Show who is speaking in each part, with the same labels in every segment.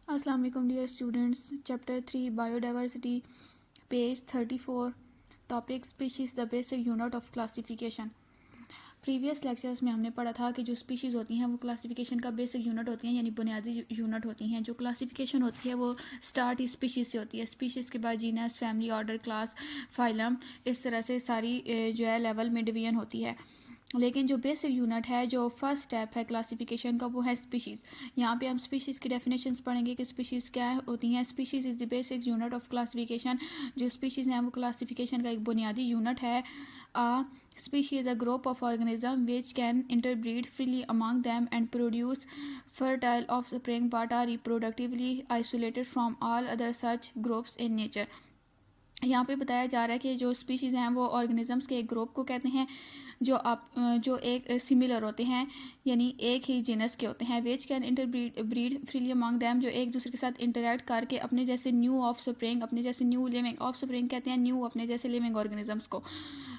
Speaker 1: अस्सलाम वालेकुम dear students. Chapter 3 biodiversity, page 34, topic species the basic unit of classification. Previous lectures में हमने पढ़ा था कि जो स्पीशीज़ होती हैं वो क्लासिफिकेशन का बेसिक यूनिट होती हैं, यानी बुनियादी यूनिट होती हैं। जो क्लासिफिकेशन होती है वो स्टार्ट ही स्पीशीज़ से होती है। स्पीशीज़ के बाद genus, family, order, class, phylum, इस तरह से सारी जो है लेवल में डिवीजन होती है। लेकिन जो बेसिक यूनिट है, जो फर्स्ट स्टेप है क्लासिफिकेशन का, वो है स्पीशीज़। यहाँ पे हम स्पीशीज़ की डेफिनेशंस पढ़ेंगे कि स्पीशीज़ क्या होती हैं। Species is the basic unit of classification. जो स्पीशीज़ हैं वो क्लासिफिकेशन का एक बुनियादी यूनिट है। A species is a group of organisms which can interbreed freely among them and produce fertile offspring but are reproductively isolated from all other such groups in nature। यहाँ पे बताया जा रहा है कि जो स्पीशीज़ हैं वो ऑर्गेनिजम्स के एक ग्रुप को कहते हैं जो एक सिमिलर होते हैं, यानी एक ही जीनस के होते हैं। Which can breed freely among them, जो एक दूसरे के साथ इंटरेक्ट करके अपने जैसे न्यू ऑफ स्प्रिंग, अपने जैसे न्यू लिविंग ऑफ स्प्रिंग कहते हैं न्यू अपने जैसे लिविंग ऑर्गेनिजम्स को,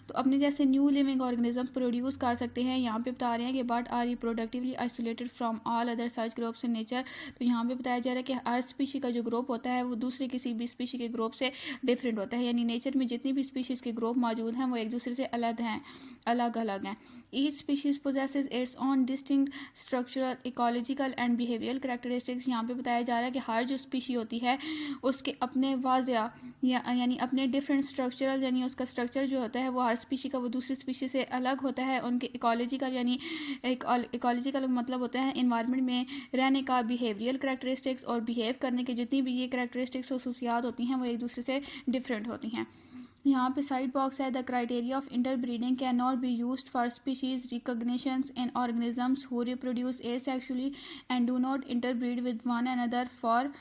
Speaker 1: तो अपने जैसे न्यू लिविंग ऑर्गेनिजम्स प्रोड्यूस कर सकते हैं। यहाँ पे बता रहे हैं कि but are reproductively isolated from all other such groups in nature. तो यहाँ पे बताया जा रहा है कि हर स्पीशी का जो ग्रुप होता है वो दूसरे किसी भी स्पीशी के ग्रुप से डिफरेंट होता है, यानी नेचर में जितनी भी स्पीशीज़ के ग्रुप मौजूद हैं वो एक दूसरे से अलग अलग हैं। Each species possesses it's on distinct structural, ecological and behavioural characteristics. यहाँ पे बताया जा रहा है कि हर जो स्पीशी होती है उसके अपने वाज़िया यानी अपने डिफरेंट स्ट्रक्चरल, यानी उसका स्ट्रक्चर जो होता है वो हर स्पीशी का वो दूसरी स्पीशी से अलग होता है। उनके इकोलॉजिकल, यानी इकोलॉजिकल मतलब होता है इन्वायरमेंट में रहने का, बिहेवियरल कैरेक्टरिस्टिक्स और बिहेव करने के जितनी भी ये कैरेक्टरिस्टिक्स खसूसियात होती हैं वो एक दूसरे से डिफरेंट होती हैं। यहाँ पे साइड बॉक्स है, the criteria of interbreeding can not be used for species recognitions in organisms who reproduce asexually and do not interbreed with one another. For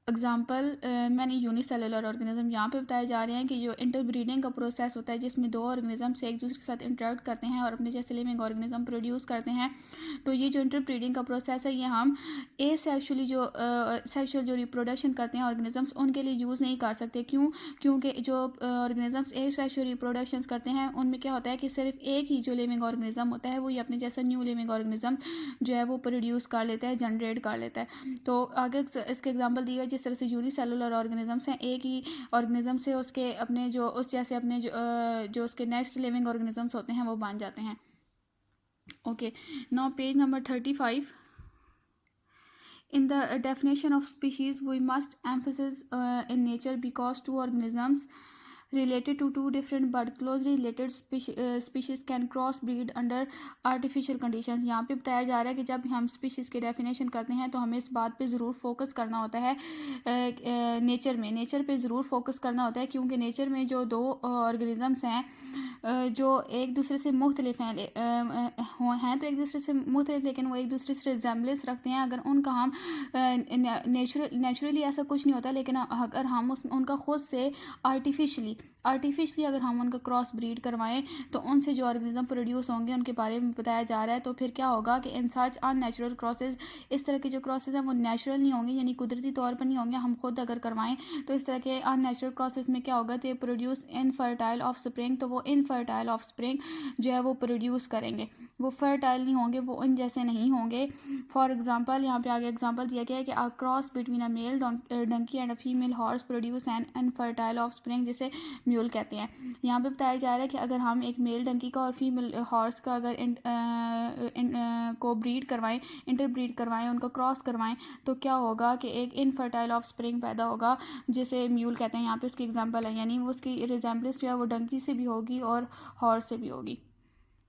Speaker 1: example मैंने यूनिसेलुलर ऑर्गेनिज्म। यहाँ पे बताए जा रहे हैं कि जो इंटरब्रीडिंग का प्रोसेस होता है जिसमें दो ऑर्गेनिज्म से एक दूसरे के साथ इंटरेक्ट करते हैं और अपने जैसे लिविंग ऑर्गेनिज्म प्रोड्यूस करते हैं, तो ये जो इंटरब्रीडिंग का प्रोसेस है ये हम एसेक्सुअली जो सेक्सुअल जो रिप्रोडक्शन करते हैं ऑर्गेनिजम्स उनके लिए यूज़ नहीं कर सकते। क्योंकि जो ऑर्गेनिजम्स एसेक्सुअल रिप्रोडक्शन करते हैं उनमें क्या होता है कि सिर्फ एक ही जो लिविंग ऑर्गेनिज्म होता है वो ये अपने जैसा न्यू लिविंग ऑर्गेनिज्म जो है वो प्रोड्यूस कर लेता है, जनरेट कर लेता है। तो आगे इसके एग्जाम्पल दिए हुए, जिस तरह से यूनिसेलुलर ऑर्गेनिजम्स हैं, एक ही ऑर्गेनिज्म से उसके अपने जो उस जैसे अपने जो उसके नेक्स्ट लिविंग ऑर्गेनिजम्स होते हैं वो बन जाते हैं। Okay, now page number 35। In the definition of species, we must emphasize in nature because two organisms related to two different but closely related species can cross breed under artificial conditions। यहाँ पे बताया जा रहा है कि जब हम species के डेफिनेशन करते हैं तो हमें इस बात पे ज़रूर फोकस करना होता है, नेचर पे ज़रूर फोकस करना होता है, क्योंकि नेचर में जो दो ऑर्गेनिजम्स हैं जो एक दूसरे से मुख्तलिफ हैं तो एक दूसरे से मुख्तलिफ, लेकिन वो एक दूसरे से रिजेम्बलेंस रखते हैं। अगर उनका हम नेचुरली ऐसा कुछ नहीं होता, लेकिन अगर हम उनका खुद से आर्टिफिशली अगर हम उनका क्रॉस ब्रीड करवाएं तो उनसे जो ऑर्गेनिज्म प्रोड्यूस होंगे उनके बारे में बताया जा रहा है। तो फिर क्या होगा कि इन सच अननेचुरल क्रॉसेस, इस तरह के जो क्रॉसेस हैं वो नेचुरल नहीं होंगे, यानी कुदरती तौर पर नहीं होंगे। हम खुद अगर करवाएं तो इस तरह के अननेचुरल क्रॉसेस में क्या होगा, तो प्रोड्यूस इनफर्टाइल ऑफ स्प्रिंग, तो वो इनफर्टाइल ऑफ स्प्रिंग जो है वो प्रोड्यूस करेंगे, वो फर्टाइल नहीं होंगे, वो उन जैसे नहीं होंगे। फॉर एग्जाम्पल यहाँ पे आगे एग्जाम्पल दिया गया है कि a cross between a male donkey and a female horse produce an infertile offspring, जिसे म्यूल कहते हैं। यहाँ पे बताया जा रहा है कि अगर हम एक मेल डंकी का और फीमेल हॉर्स का अगर को ब्रीड करवाएं, इंटरब्रीड करवाएं, उनका क्रॉस करवाएं, तो क्या होगा कि एक इनफर्टाइल ऑफ स्प्रिंग पैदा होगा जिसे म्यूल कहते हैं। यहाँ पे इसकी एग्जाम्पल है, यानी वो उसकी रिजेम्बलेंस जो है वो डंकी से भी होगी और हॉर्स से भी होगी।